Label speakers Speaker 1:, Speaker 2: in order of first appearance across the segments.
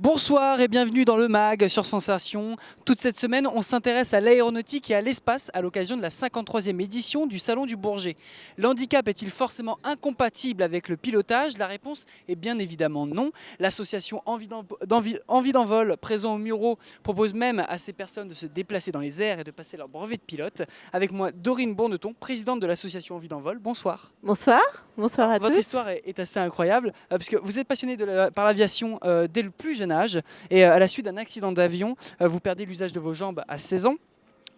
Speaker 1: Bonsoir et bienvenue dans le MAG sur Sensation. Toute cette semaine, on s'intéresse à l'aéronautique et à l'espace à l'occasion de la 53e édition du Salon du Bourget. L'handicap est-il forcément incompatible avec le pilotage? La réponse est bien évidemment non. L'association Envie d'Envol, présent au Muro, propose même à ces personnes de se déplacer dans les airs et de passer leur brevet de pilote. Avec moi, Dorine Bourneton, présidente de l'association Envie d'Envol. Bonsoir.
Speaker 2: Bonsoir, bonsoir à
Speaker 1: Votre
Speaker 2: tous.
Speaker 1: histoire est assez incroyable puisque vous êtes passionné par l'aviation dès le plus jeune âge et à la suite d'un accident d'avion, vous perdez l'usage de vos jambes à 16 ans.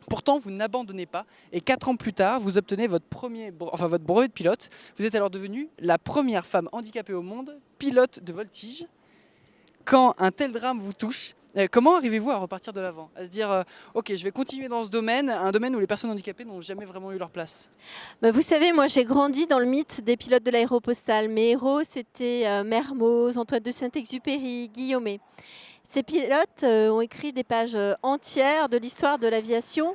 Speaker 1: Pourtant, vous n'abandonnez pas et 4 ans plus tard, vous obtenez votre brevet de pilote. Vous êtes alors devenue la première femme handicapée au monde, pilote de voltige. Quand un tel drame vous touche, comment arrivez-vous à repartir de l'avant? À se dire, ok, je vais continuer dans ce domaine, un domaine où les personnes handicapées n'ont jamais vraiment eu leur place.
Speaker 2: Vous savez, moi j'ai grandi dans le mythe des pilotes de l'aéropostale. Mes héros, c'était Mermoz, Antoine de Saint-Exupéry, Guillaumet. Ces pilotes ont écrit des pages entières de l'histoire de l'aviation.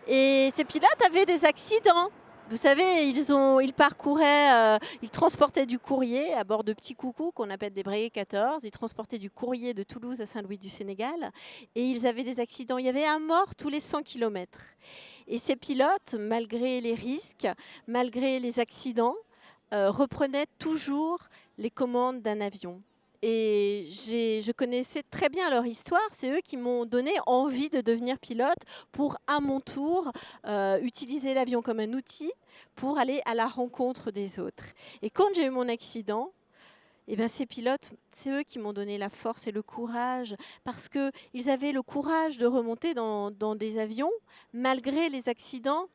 Speaker 2: Et ces pilotes avaient des accidents. Vous savez, ils parcouraient, ils transportaient du courrier à bord de petits coucous qu'on appelle des Breguet 14. Ils transportaient du courrier de Toulouse à Saint-Louis du Sénégal. Et ils avaient des accidents. Il y avait un mort tous les 100 km. Et ces pilotes, malgré les risques, malgré les accidents, reprenaient toujours les commandes d'un avion. Et je connaissais très bien leur histoire. C'est eux qui m'ont donné envie de devenir pilote pour, à mon tour, utiliser l'avion comme un outil pour aller à la rencontre des autres. Et quand j'ai eu mon accident, ces pilotes, c'est eux qui m'ont donné la force et le courage, parce qu'ils avaient le courage de remonter dans des avions, malgré les accidents.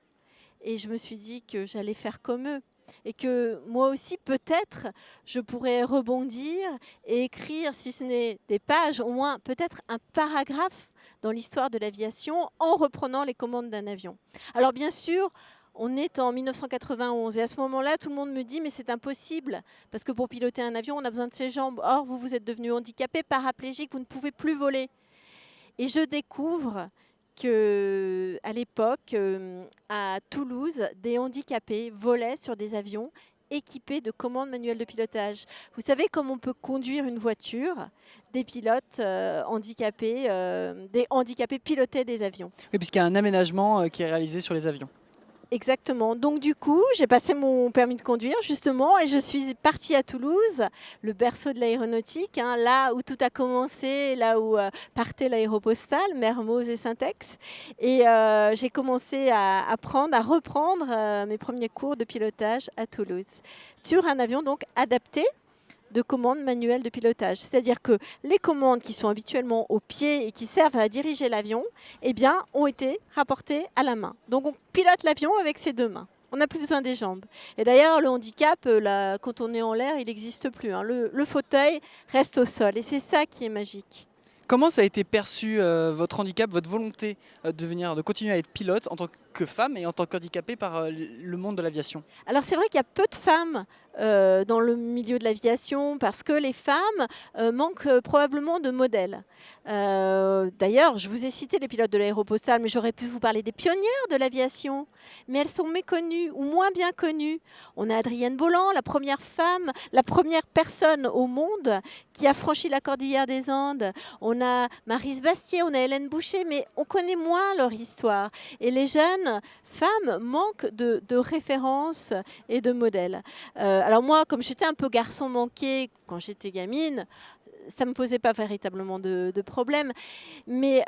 Speaker 2: Et je me suis dit que j'allais faire comme eux. Et que moi aussi, peut-être, je pourrais rebondir et écrire, si ce n'est des pages, au moins peut-être un paragraphe dans l'histoire de l'aviation en reprenant les commandes d'un avion. Alors bien sûr, on est en 1991 et à ce moment-là, tout le monde me dit « mais c'est impossible parce que pour piloter un avion, on a besoin de ses jambes. Or, vous êtes devenu handicapé, paraplégique, vous ne pouvez plus voler. » Et je découvre qu'à l'époque, à Toulouse, des handicapés volaient sur des avions équipés de commandes manuelles de pilotage. Vous savez comment on peut conduire une voiture? Des pilotes handicapés, des handicapés pilotaient des avions.
Speaker 1: Oui, puisqu'il y a un aménagement qui est réalisé sur les avions.
Speaker 2: Exactement. Donc du coup, j'ai passé mon permis de conduire justement et je suis partie à Toulouse, le berceau de l'aéronautique, là où tout a commencé, là où partait l'aéropostale, Mermoz et Syntex. Et j'ai commencé à reprendre mes premiers cours de pilotage à Toulouse sur un avion donc adapté de commandes manuelles de pilotage. C'est-à-dire que les commandes qui sont habituellement au pied et qui servent à diriger l'avion, ont été rapportées à la main. Donc on pilote l'avion avec ses deux mains. On n'a plus besoin des jambes. Et d'ailleurs, le handicap, quand on est en l'air, il n'existe plus. Le fauteuil reste au sol. Et c'est ça qui est magique.
Speaker 1: Comment ça a été perçu, votre handicap, votre volonté de continuer à être pilote en tant que femme et en tant qu'handicapée par le monde de l'aviation?
Speaker 2: Alors c'est vrai qu'il y a peu de femmes dans le milieu de l'aviation parce que les femmes manquent probablement de modèles. D'ailleurs, je vous ai cité les pilotes de l'aéropostale, mais j'aurais pu vous parler des pionnières de l'aviation. Mais elles sont méconnues ou moins bien connues. On a Adrienne Bolland, la première femme, la première personne au monde qui a franchi la cordillère des Andes. On a Maryse Bastier, on a Hélène Boucher, mais on connaît moins leur histoire. Et les jeunes femmes manquent de références et de modèles. Alors moi, comme j'étais un peu garçon manqué quand j'étais gamine, ça ne me posait pas véritablement de problème. Mais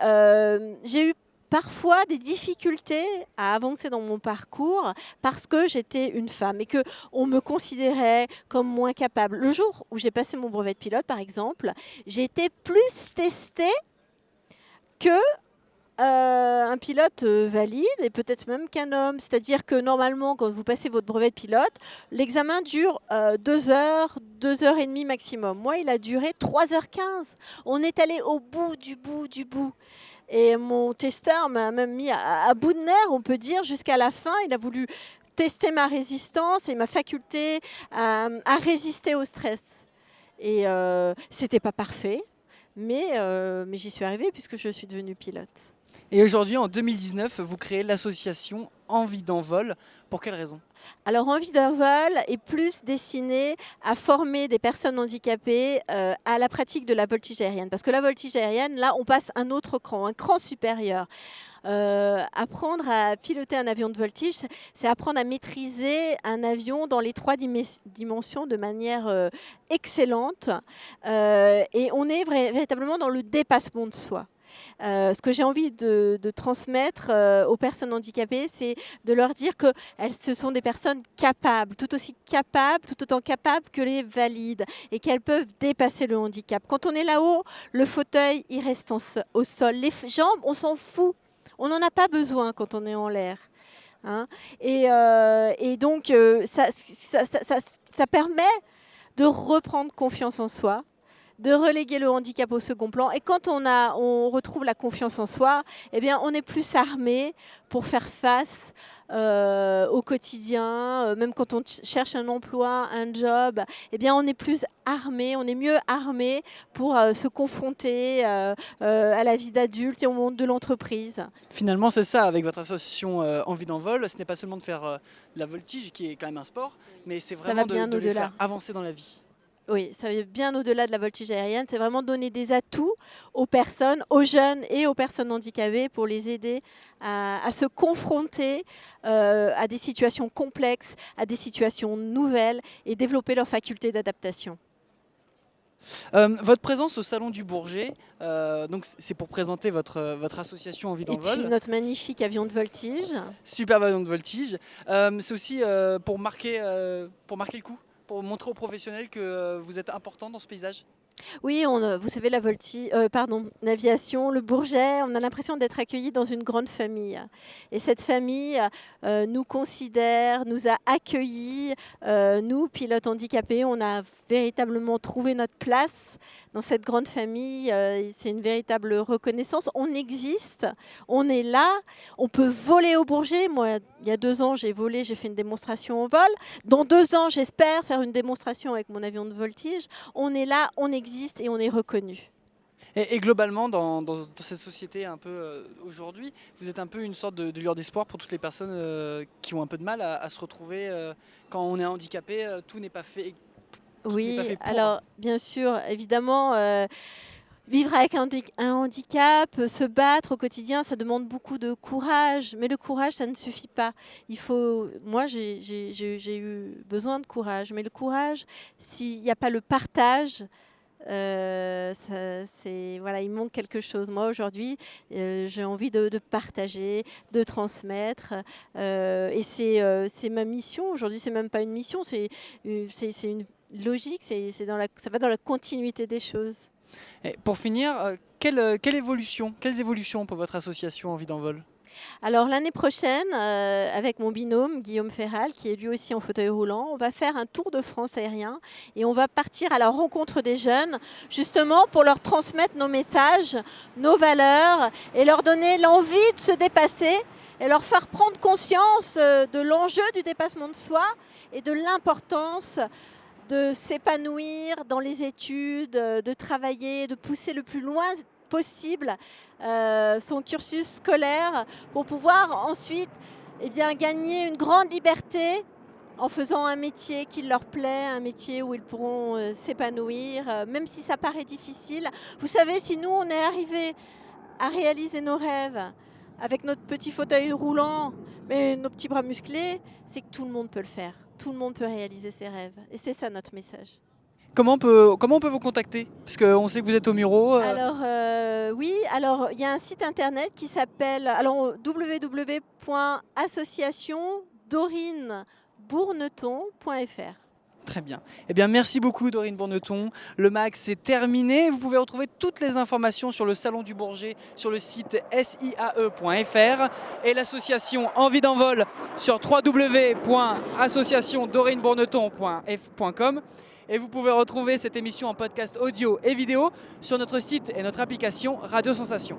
Speaker 2: j'ai eu parfois des difficultés à avancer dans mon parcours parce que j'étais une femme et qu'on me considérait comme moins capable. Le jour où j'ai passé mon brevet de pilote, par exemple, j'ai été plus testée que un pilote valide et peut-être même qu'un homme. C'est-à-dire que normalement, quand vous passez votre brevet de pilote, l'examen dure 2 heures, 2 heures et demie maximum. Moi, il a duré 3h15. On est allé au bout du bout du bout. Et mon testeur m'a même mis à bout de nerfs, on peut dire, jusqu'à la fin. Il a voulu tester ma résistance et ma faculté à résister au stress. Et c'était pas parfait, mais j'y suis arrivée puisque je suis devenue pilote.
Speaker 1: Et aujourd'hui, en 2019, vous créez l'association Envie d'envol. Pour quelle raison?
Speaker 2: Alors, Envie d'envol est plus destinée à former des personnes handicapées à la pratique de la voltige aérienne. Parce que la voltige aérienne, là, on passe un autre cran, un cran supérieur. Apprendre à piloter un avion de voltige, c'est apprendre à maîtriser un avion dans les 3 dimensions de manière excellente. Et on est véritablement dans le dépassement de soi. Ce que j'ai envie de transmettre aux personnes handicapées, c'est de leur dire que ce sont des personnes capables, tout autant capables que les valides, et qu'elles peuvent dépasser le handicap. Quand on est là-haut, le fauteuil, il reste au sol. Les jambes, on s'en fout. On n'en a pas besoin quand on est en l'air. Hein. Et donc, ça permet de reprendre confiance en soi, de reléguer le handicap au second plan. Et quand on retrouve la confiance en soi, eh bien, on est plus armé pour faire face au quotidien. Même quand on cherche un emploi, un job, eh bien, on est plus armé, on est mieux armé pour se confronter à la vie d'adulte et au monde de l'entreprise.
Speaker 1: Finalement, c'est ça, avec votre association Envie d'envol, ce n'est pas seulement de faire la voltige, qui est quand même un sport, mais c'est vraiment de les faire avancer dans la vie.
Speaker 2: Oui, ça va bien au-delà de la voltige aérienne. C'est vraiment donner des atouts aux personnes, aux jeunes et aux personnes handicapées pour les aider à se confronter à des situations complexes, à des situations nouvelles et développer leur faculté d'adaptation.
Speaker 1: Votre présence au Salon du Bourget, donc c'est pour présenter votre association Envie d'envol.
Speaker 2: Et puis notre magnifique avion de voltige.
Speaker 1: Superbe avion de voltige. C'est aussi pour marquer le coup, pour montrer aux professionnels que vous êtes important dans ce paysage.
Speaker 2: Oui, vous savez, l'aviation, le Bourget, on a l'impression d'être accueillis dans une grande famille. Et cette famille nous considère, nous a accueillis, nous, pilotes handicapés, on a véritablement trouvé notre place dans cette grande famille. C'est une véritable reconnaissance. On existe, on est là, on peut voler au Bourget. Moi, il y a 2 ans, j'ai volé, j'ai fait une démonstration au vol. Dans 2 ans, j'espère faire une démonstration avec mon avion de voltige. On est là, on existe et on est reconnu.
Speaker 1: Et globalement, dans cette société un peu aujourd'hui, vous êtes un peu une sorte de lueur d'espoir pour toutes les personnes qui ont un peu de mal à se retrouver quand on est handicapé, tout n'est pas fait.
Speaker 2: Oui, alors bien sûr, évidemment, vivre avec un handicap, se battre au quotidien, ça demande beaucoup de courage. Mais le courage, ça ne suffit pas. Moi, j'ai eu besoin de courage. Mais le courage, s'il n'y a pas le partage, il manque quelque chose. Moi, aujourd'hui, j'ai envie de partager, de transmettre. Et c'est ma mission. Aujourd'hui, c'est même pas une mission, c'est une logique. Ça va dans la continuité des choses.
Speaker 1: Et pour finir, quelles évolutions pour votre association Envie d'envol?
Speaker 2: Alors l'année prochaine, avec mon binôme Guillaume Ferral, qui est lui aussi en fauteuil roulant, on va faire un tour de France aérien et on va partir à la rencontre des jeunes, justement pour leur transmettre nos messages, nos valeurs et leur donner l'envie de se dépasser et leur faire prendre conscience de l'enjeu du dépassement de soi et de l'importance de s'épanouir dans les études, de travailler, de pousser le plus loin possible son cursus scolaire pour pouvoir ensuite gagner une grande liberté en faisant un métier qui leur plaît, un métier où ils pourront s'épanouir, même si ça paraît difficile. Vous savez, si nous, on est arrivés à réaliser nos rêves avec notre petit fauteuil roulant, mais nos petits bras musclés, c'est que tout le monde peut le faire. Tout le monde peut réaliser ses rêves. Et c'est ça notre message.
Speaker 1: Comment on peut vous contacter? Parce qu'on sait que vous êtes au Muro.
Speaker 2: Alors, il y a un site internet qui s'appelle www.associationdorinebourneton.fr.
Speaker 1: Très bien. Eh bien, merci beaucoup Dorine Bourneton. Le MAG, c'est terminé. Vous pouvez retrouver toutes les informations sur le Salon du Bourget sur le site siae.fr et l'association Envie d'envol sur www.associationdorinebourneton.com. Et vous pouvez retrouver cette émission en podcast audio et vidéo sur notre site et notre application Radio Sensation.